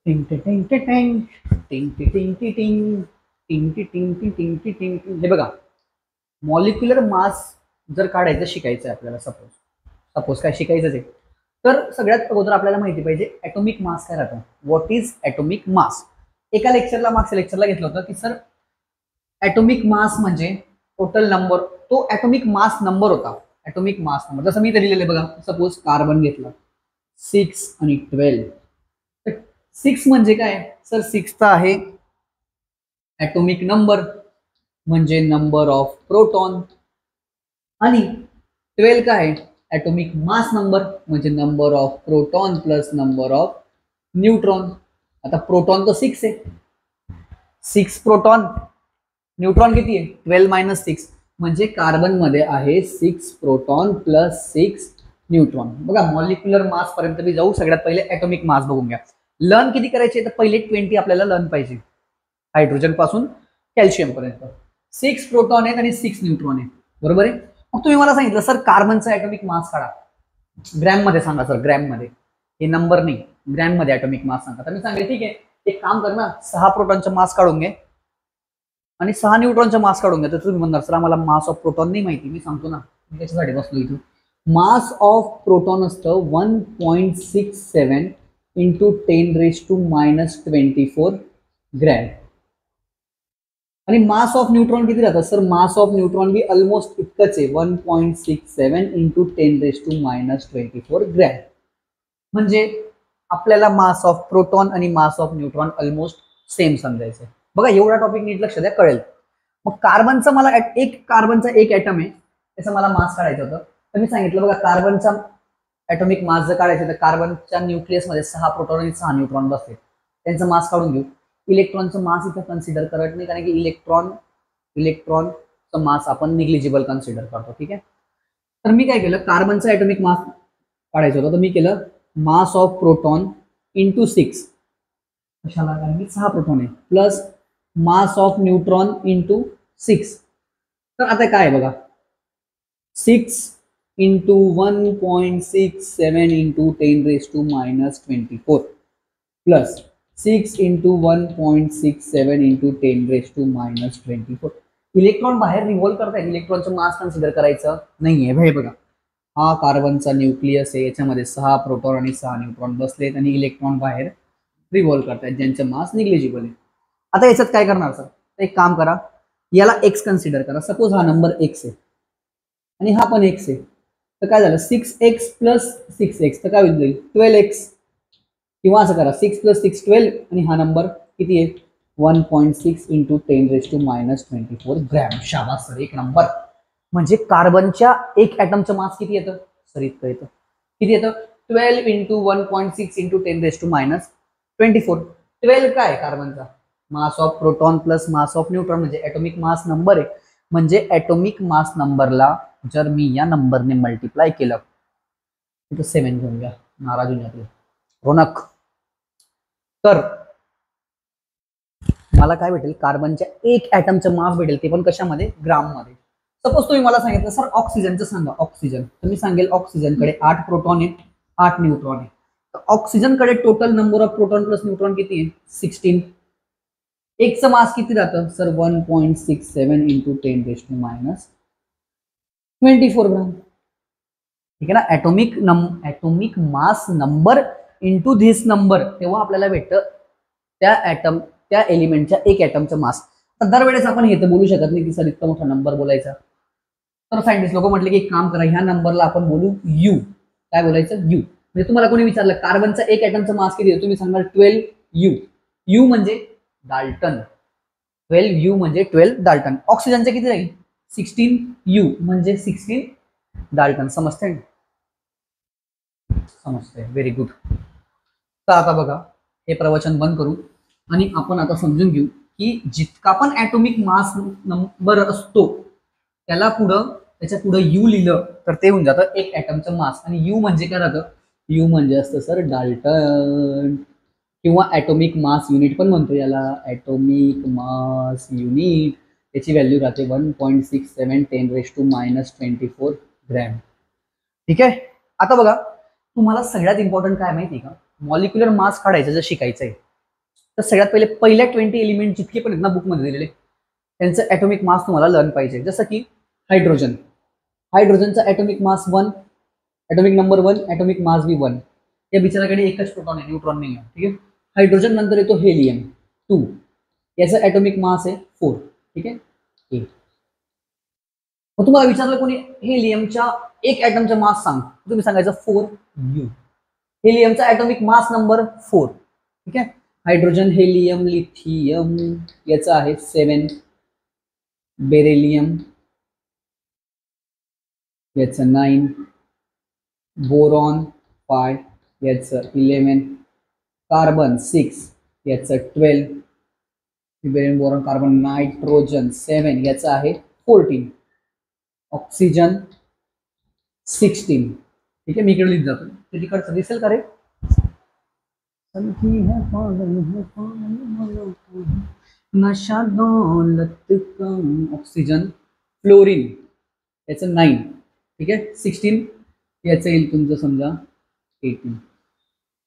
टिंग टिंग टिंग टिंग टिंग टिंग टिंग टिंग टिंग टिंग टिंग टिंग टिंग. हे बघा, मॉलिक्युलर मास जर काढायचं शिकायचं आहे आपल्याला, सपोज सपोज काय शिकायचंच आहे, तर सगळ्यात अगोदर आपल्याला माहिती पाहिजे ॲटॉमिक मास काय राहतं. What is atomic mass. एका लेक्चरला, मागच्या लेक्चरला घेतलं होतं की सर ॲटॉमिक मास म्हणजे टोटल नंबर, तो ॲटॉमिक मास नंबर होता. ॲटॉमिक मास नंबर जसं मी इथे लिहिलेलं बघा, सपोज कार्बन घेतलं 6 आणि 12. तर 6 म्हणजे काय सर, 6चा आहे ॲटॉमिक नंबर म्हणजे नंबर ऑफ प्रोटॉन, आणि 12 काय आहे ॲटॉमिक मास नंबर म्हणजे number of proton plus number of neutron. आता प्रोटॉन तो 6 आहे, 6 प्रोटॉन, न्यूट्रॉन किती आहे 12 मायनस 6, म्हणजे कार्बन मध्ये आहे 6 प्रोटॉन प्लस 6 न्यूट्रॉन. बघा, मॉलिक्युलर मास पर्यंत मी जाऊ, सगळ्यात पहिले ॲटॉमिक मास बघून घ्या. लर्न किती करायचे तर पहिले 20 आपल्याला लर्न पाहिजे, हायड्रोजन पासून कॅल्शियम पर्यंत. 6 प्रोटॉन आहेत आणि 6 न्यूट्रॉन आहेत, बरोबर आहे. मग तुम्ही मला सांगितलं सर कार्बनचा ॲटॉमिक मास काढा, ग्रॅम मध्ये सांगा सर, ग्रॅम मध्ये, हे नंबर नाही, ग्रॅम मध्ये ॲटॉमिक मास सांगा. तर मी सांगेल ठीक आहे, एक काम कर ना, 6 प्रोटॉनचा मास काढून घे आणि 6 न्यूट्रॉनचा मास काढून घ्या. तर तुम्ही म्हणणार सर आम्हाला मास ऑफ प्रोटॉन नाही माहिती. मी सांगतो ना, मी त्याच्यासाठी बसलो इथं. मास ऑफ प्रोटॉन असतं 1.67 इंटू 10⁻⁻24 ग्रॅम, आणि मास ऑफ न्यूट्रॉन किती राहतं sir, mass of neutron be almost इतकंच आहे, 1.67 इंटू 10⁻⁻24 ग्रॅम. म्हणजे आपल्याला मास ऑफ प्रोटॉन आणि मास ऑफ न्यूट्रॉन ऑलमोस्ट सेम समजायचं. बघा, एवढा टॉपिक नीट लक्ष द्या, कळेल. मग कार्बनचा मला कार्बनचा एक ॲटम आहे, त्याचा मला मास काढायचं होतं. तर मी सांगितलं बघा, कार्बनचा ॲटॉमिक मास जर काढायचं तर कार्बनच्या न्यूक्लियसमध्ये 6 प्रोटॉन आणि 6 न्यूट्रॉन बसले, त्यांचं मास काढून घेऊ. इलेक्ट्रॉनचं मास इथं कन्सिडर करत नाही, कारण की इलेक्ट्रॉनचं मास आपण निग्लिजिबल कन्सिडर करतो, ठीक आहे. तर मी काय केलं, कार्बनचा ॲटॉमिक मास काढायचं होतं, तर मी केलं मास ऑफ प्रोटॉन इंटू 6, कशाला, कारण की 6 प्रोटॉन आहे, plus mass of neutron into 6. तर आता काय आहे बघा, 6 into 1.67 into 10⁻⁻24 plus 6 into 1.67 into 10⁻⁻24. Electron बाहेर रिव्हॉल्व करतायत, इलेक्ट्रॉनचं मास कन्सिडर करायचं नाहीये. हे बघा, हा कार्बनचा न्यूक्लियस आहे, याच्यामध्ये 6 प्रोटॉन आणि 6 न्यूट्रॉन बसलेत आणि इलेक्ट्रॉन बाहेर रिव्हॉल्व करतायत, ज्यांचं मास निग्लिजिबल आहे. आता याच्यात काय करणार सर, एक काम करा, याला एक्स कन्सिडर करा. सपोज हा नंबर एक्स आहे आणि हा पण एक्स आहे, तर काय झालं 6x प्लस 6x, तर काय होईल 12x. किंवा असं करा 6 प्लस 6 12, आणि हा नंबर किती आहे 1.6 इंटू 10⁻⁻24 ग्रॅम. शाबास सर, एक नंबर. म्हणजे कार्बनच्या एक ॲटमचं मास किती येतं सर, इतकं येतं. किती येतं 12 इंटू 1.6 इंटू 10⁻⁻24. 12 काय कार्बनचा mass of proton plus mass of neutron, म्हणजे ॲटॉमिक मास नंबर आहे. म्हणजे ॲटॉमिक मास नंबरला जर मी या नंबरने मल्टिप्लाय केलं, तिथं 7 घेऊन घ्या, नाराज होऊन आपले रोनक, तर मला काय भेटेल, कार्बनच्या एक ॲटमचं मास भेटेल, ते पण कशामध्ये, ग्राम मध्ये. सपोज तुम्ही मला सांगितलं सर ऑक्सिजनचं सांगा, ऑक्सिजन, तर मी सांगेल ऑक्सिजनकडे 8 प्रोटॉन आहेत, 8 न्यूट्रॉन आहे. तर ऑक्सिजनकडे total number of proton plus neutron किती आहे 16. एकचं मास किती राहतं सर 1.67 इंटू 10⁻⁻24 ग्राम, ठीक आहे ना. Atomic mass number into this number, तेव्हा आपल्याला भेटतं त्या एलिमेंटच्या एक ॲटमचं मास. तर दरवेळेस आपण हे तर बोलू शकत नाही की सर इतका मोठा नंबर बोलायचा. तर सायंटिस्ट लोक म्हटले की एक काम करा, ह्या नंबरला आपण बोलू यू. काय बोलायचं यू. म्हणजे तुम्हाला कोणी विचारलं कार्बनचा एक ॲटमचा मास किती आहे, तुम्ही सांगणार 12 यू. यू म्हणजे डाल्टन, 12 यू म्हणजे 12 डाल्टन. ऑक्सिजनचे किती राहील 16 यू म्हणजे 16 डाल्टन. समजते, समजते, व्हेरी गुड. तर आता बघा, हे प्रवचन बंद करू आणि आपण आता समजून घेऊ की जितका पण ॲटॉमिक मास नंबर असतो त्याला त्याच्या पुढं यू लिहिलं तर ते होऊन जातं एक ॲटमचं मास. आणि यू म्हणजे काय राहतं, यू म्हणजे असतं सर डाल्टन, किंवा ॲटॉमिक मास युनिट पण म्हणतो याला, ॲटॉमिक मास युनिट. त्याची व्हॅल्यू राहते 1.67 10⁻⁻24 ग्रॅम, ठीक आहे. आता बघा, तुम्हाला सगळ्यात इम्पॉर्टंट काय माहिती का, मॉलिक्युलर मास काढायचं जर शिकायचं आहे तर सगळ्यात पहिले पहिल्या 20 एलिमेंट जितके पण आहेत ना बुकमध्ये दिलेले त्यांचं ॲटॉमिक मास तुम्हाला लर्न पाहिजे. जसं की हायड्रोजन, हायड्रोजनचा atomic mass 1, atomic number 1, atomic mass be 1. या बिचाराकडे एकच प्रोटॉन आहे, न्यूट्रॉन नाही आहे. ठीक आहे. हायड्रोजन नंतर येतो हेलियम 2, याचा ॲटॉमिक मास आहे 4. ठीक आहे. मग तुम्हाला विचारलं कोणी हेलियमच्या एक ॲटमचा मास सांग, तुम्ही सांगायचं 4u. हेलियमचा ॲटॉमिक मास नंबर 4. ठीक आहे. हायड्रोजन, हेलियम, लिथियम याचा आहे 7, बेरिलियम याचं 9, बोरॉन 5 याचं 11, कार्बन 6 याचं 12, बेरिलियम, बोरॉन, कार्बन, नायट्रोजन 7 याचं आहे 14, ऑक्सिजन 16. ठीक आहे. मी इकडे लिहित जातो, ते तिकडचं दिसेल का रे? नशा दौलत का, ऑक्सिजन, फ्लोरीन याचं 9. ठीक आहे. 16 याचं येईल तुमचं समजा 18.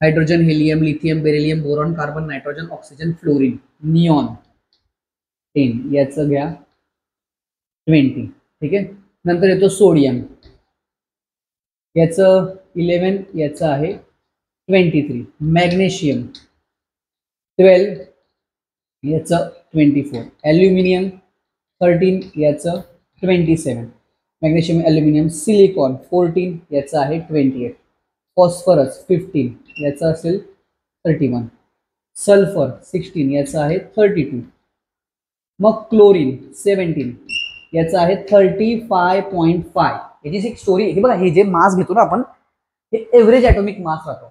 Hydrogen, helium, lithium, beryllium, boron, carbon, nitrogen, oxygen, fluorine, neon 10 याचं घ्या 20. ठीक आहे. नंतर येतो सोडियम, याचं 11 याचं आहे 23, मॅग्नेशियम 12 याचं 24, ॲल्युमिनियम 13 याचं 27, मॅग्नेशियम, ॲल्युमिनियम, सिलिकॉन 14 याचं आहे 28, फॉस्फरस 15 याचं असेल 31, सल्फर 16 याचं आहे 32, मग क्लोरीन 17 याचं आहे 35.5. याची एक स्टोरी हे बघा, हे जे मास घेतो ना आपण हे एव्हरेज ॲटॉमिक मास राहतो.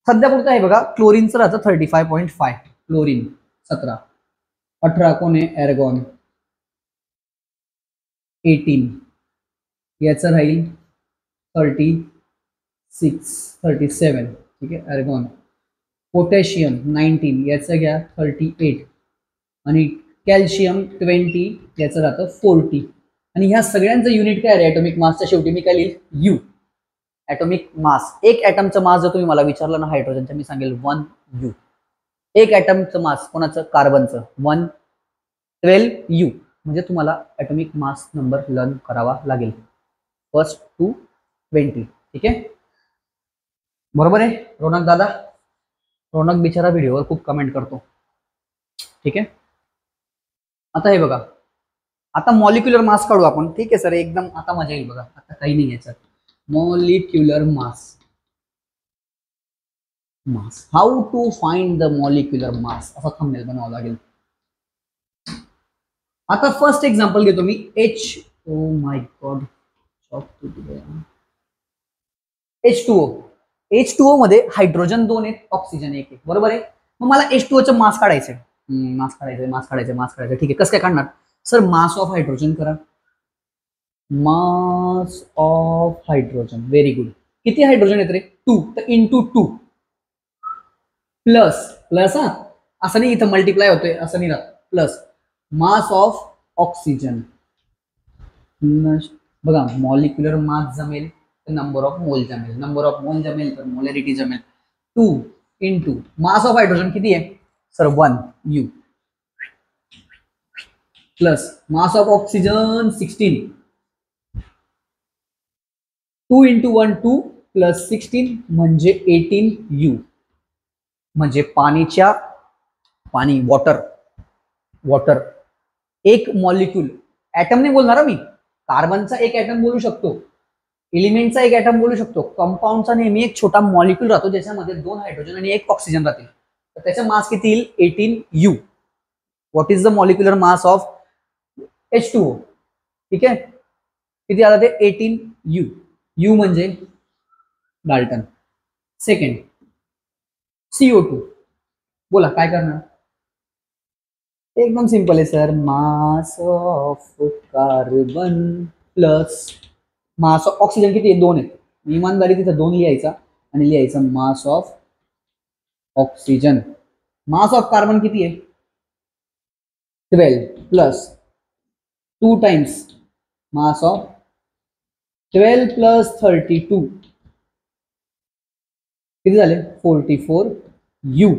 सध्या पुरतं आहे बघा, क्लोरीनचं राहतं 35.5, क्लोरीन 17, 18 कोण आहे एर्गॉन 18 याचं राहील 37. ठीक आहे. एर्गॉन, पोटॅशियम 19 याचं घ्या 38 आणि कॅल्शियम 20 याचं राहतं 40. आणि ह्या सगळ्यांचं युनिट काय आहे ॲटॉमिक मासच्या शेवटी मी काय लिहिल यू. ॲटॉमिक मास, एक ॲटमचं मास जर तुम्ही मला विचारलं ना हायड्रोजनचं, मी सांगेल 1u. एक ॲटमचं मास कोणाचं, कार्बनचं 112u. म्हणजे तुम्हाला ॲटॉमिक मास नंबर लर्न करावा लागेल 1 to 20. ठीक आहे. बरोबर आहे रोनक दादा? रोनक बिचारा व्हिडिओवर खूप कमेंट करतो. ठीक आहे. आता हे बघा, आता मॉलिक्युलर मास काढू आपण. ठीक आहे सर, एकदम आता मजा येईल बघा. आता काही नाही याच्यात. Molecular mass, how to find the molecular mass, असा थंबनेल बनावं लागेल. आता फर्स्ट एक्झाम्पल घेतो मी H, oh my God, H2O. H2O मध्ये हायड्रोजन 2 आहेत, ऑक्सिजन 1 आहे. बरोबर आहे. मग मला H2O चं मास काढायचंय. मास काढायचंय. ठीक आहे. कसं काय काढणार सर? मास ऑफ हायड्रोजन करा, मास ऑफ हायड्रोजन. Very good. किती हायड्रोजन आहेत रे? 2. तर इंटू 2 प्लस हा, असं नाही इथं मल्टिप्लाय होतोय, असं नाही राहत, प्लस मास ऑफ ऑक्सिजन. बघा, मॉलिक्युलर मास जमेल तर नंबर ऑफ मोल जमेल, नंबर ऑफ मोल जमेल तर मोलॅरिटी जमेल. 2 इंटू मास ऑफ हायड्रोजन किती आहे sir? 1u plus mass of oxygen 16. 2 into 1 2 plus 16 म्हणजे 18u. म्हणजे पाणी वॉटर एक मॉलिक्यूल, ऍटम नाही बोलणार मी, कार्बनचा एक ऍटम बोलू शकतो, एलिमेंटचा एक ऍटम बोलू शकतो, कंपाऊंडचा नेहमी एक छोटा मॉलिक्यूल राहतो ज्याच्यामध्ये 2 हायड्रोजन आणि 1 ऑक्सिजन राहतील. तर त्याचा मास किती येईल? 18u. What is the molecular mass of H2O? ठीक आहे. किती आला ते? 18u. u म्हणजे डाल्टन. Second CO2. बोला काय करणार? एकदम सिंपल आहे sir, mass of carbon plus mass of oxygen किती आहे? 2 आहे. इमानदारी तिथे 2 लिहायचा आणि लिहायचं मास of oxygen. Mass of carbon किती आहे? 12 plus 2 times mass of 12 plus 32 किती झाले? 44u.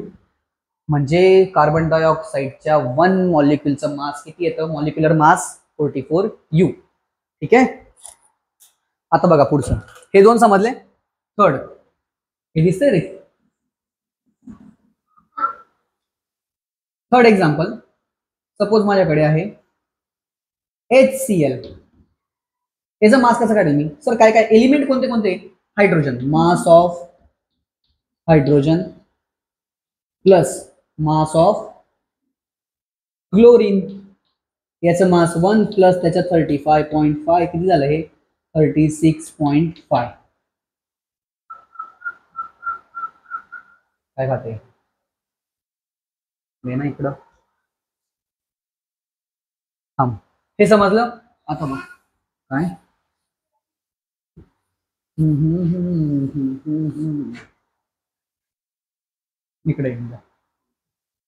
म्हणजे कार्बन डायऑक्साईडच्या 1 मॉलिक्युलचं मास किती येतं? Molecular mass 44U. ठीक आहे. आता बघा पुढचं, हे 2 समजले. थर्ड, हे दिसतंय रे. थर्ड एक्झाम्पल, सपोज माझ्याकडे आहे HCl. याचा मास कसा काढेल मी? सर काय काय एलिमेंट कोणते कोणते? Hydrogen, mass of hydrogen plus mass of chlorine. याचं मास 1 प्लस त्याच्या 35.5 किती झालं? हे 36.5. काय खाते मी ना इकडं थांब. हे समजलं? आता बघ काय इकडे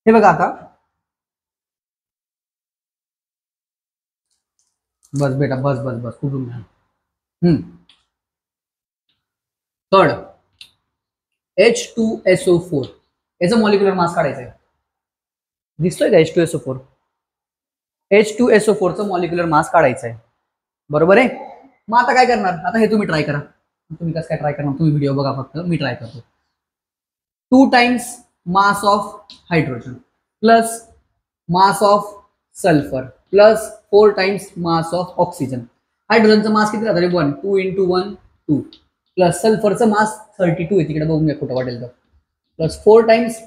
हे बघा आता. बस बेटा बस बस बस कुठून. Third, H2SO4. याचं मॉलिक्युलर मास काढायचं आहे. दिसतोय का H2SO4? H2SO4 चं मॉलिक्युलर मास काढायचं आहे. बरोबर आहे. मग आता काय करणार? आता हे तुम्ही ट्राय करा. तुम्ही कसं काय ट्राय करणार? तुम्ही व्हिडिओ बघा फक्त, मी ट्राय करतो. 2 times mass of hydrogen plus mass of sulphur plus 4 times mass of oxygen. हायड्रोजनचं मास किती राहतं? 1, 2 × 1 2 प्लस सल्फरचं मास 32 आहे. तिकडे बघून घ्या कुठं वाटेल तर. Plus 4 times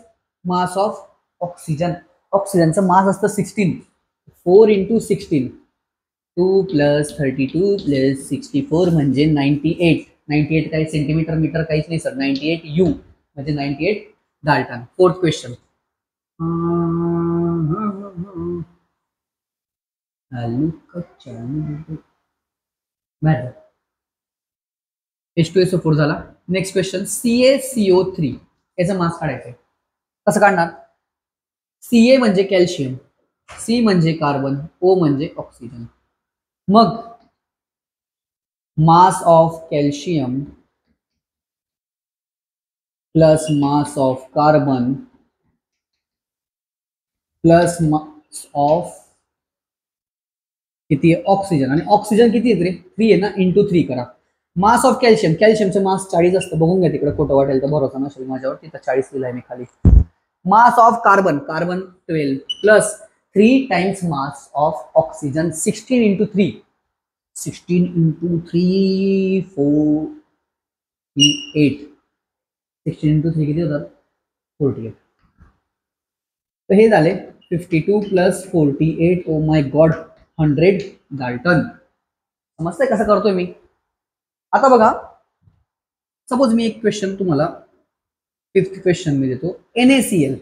mass of oxygen. ऑक्सिजनचं मास असतं 16. 4 × 16 2 प्लस 32 प्लस 64 म्हणजे 98. 98 काय सेंटीमीटर मीटर काहीच नाही सर. 98U म्हणजे 98 डाल्टन. Fourth question. H2SO4 झाला. नेक्स्ट क्वेश्चन, CaCO3 याचा मास काढायचा आहे. कसं काढणार? Ca म्हणजे कॅल्शियम, C म्हणजे कार्बन, O म्हणजे ऑक्सिजन. मग mass of calcium plus mass of carbon plus mass of किती आहे? ऑक्सिजन. आणि ऑक्सिजन किती आहे रे? 3 आहे ना, इंटू 3 करा. मास ऑफ कॅल्शियम, कॅल्शियमचं मास 40 असतं. बघून घ्या तिकडे, खोटं वाटेल तर भरोसा नसेल माझ्यावर. तिथं 40 लिहिलंय मी खाली. Mass of carbon, carbon 12 plus 3 times mass of oxygen 16 × 3. 16 × 3 48. 16 × 3 किती होतात? 48. तर हे झाले 52 plus 48. Oh my God, 100 Dalton. समजतंय कसं करतोय मी? आता बघा, सपोज मी एक क्वेश्चन तुम्हाला, 5th क्वेश्चन मी देतो. NaCl,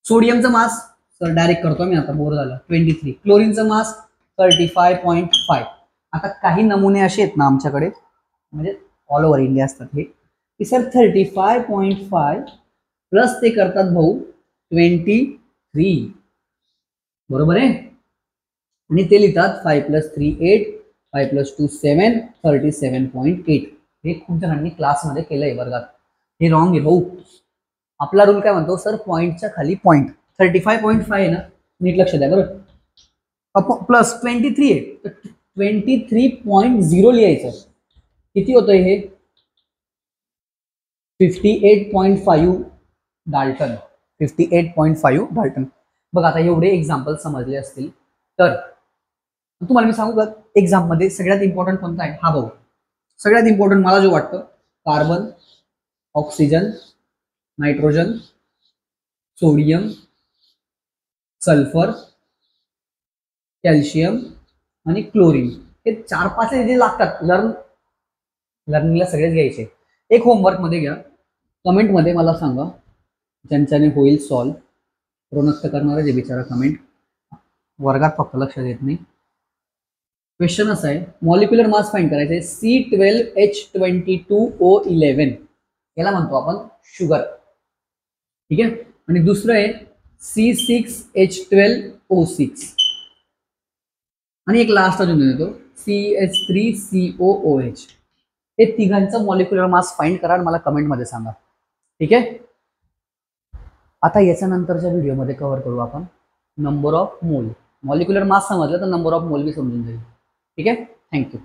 सोडियमचं मास सर डायरेक्ट करतो मी, आता बोर झालं. 23. क्लोरीनचं मास 35.5. आता काही नमुने असे आहेत ना आमच्याकडे, म्हणजे ऑल ओव्हर इंडिया असतात हे, की सर 35.5 प्लस ते करतात भाऊ 23. बरोबर आहे. आणि ते लिहितात 5 + 3 8, 5 + 2 7, 37.8. हे खूप जणांनी क्लासमध्ये केलंय वर्गात. हे रॉंग आहे भाऊ. आपला रूल काय म्हणतो सर? पॉईंटच्या खाली पॉईंट. 35.5 आहे ना, नीट लक्ष द्या बरं. प्लस 23 आहे तर 23.0 लिहायचं. किती होतंय हे? 58.5 डाल्टन. 58.5 डाल्टन. बघा आता एवढे एक्झाम्पल समजले असतील तर तुम्हाला मी सांगू का, एक्झाम मध्ये सगळ्यात इम्पॉर्टंट कोणता आहे? हा भाऊ. सगळ्यात इम्पॉर्टंट मला जो वाटतं, carbon, oxygen, nitrogen, sodium, sulphur, calcium आणि क्लोरीन. हे 4-5 जे लागतात लर्निंगला सगळेच घ्यायचे. एक होमवर्क मध्ये घ्या, कमेंट मध्ये मला सांगा, ज्यांच्याने होईल सॉल्व. प्रोनक्ट करणार आहे बिचारा कमेंट, वर्गात फक्त लक्ष देत नाही. क्वेश्चन असा आहे, मॉलिक्युलर मास फाइंड करायचा आहे. C12H22O11 याला म्हणतो आपण शुगर. ठीक आहे. आणि दुसरं आहे C6H12O6 आणि एक लास्ट अजून देतो CH3COOH. हे तिघांचा मॉलिक्युलर मास फाइंड करा आणि मला कमेंट मध्ये सांगा. ठीक आहे. आता याच्यानंतरच्या व्हिडिओमध्ये कव्हर करू आपण number of mole. Molecular mass समजलं तर नंबर ऑफ मोल बी समजून जाईल. ठीक आहे. थँक्यू.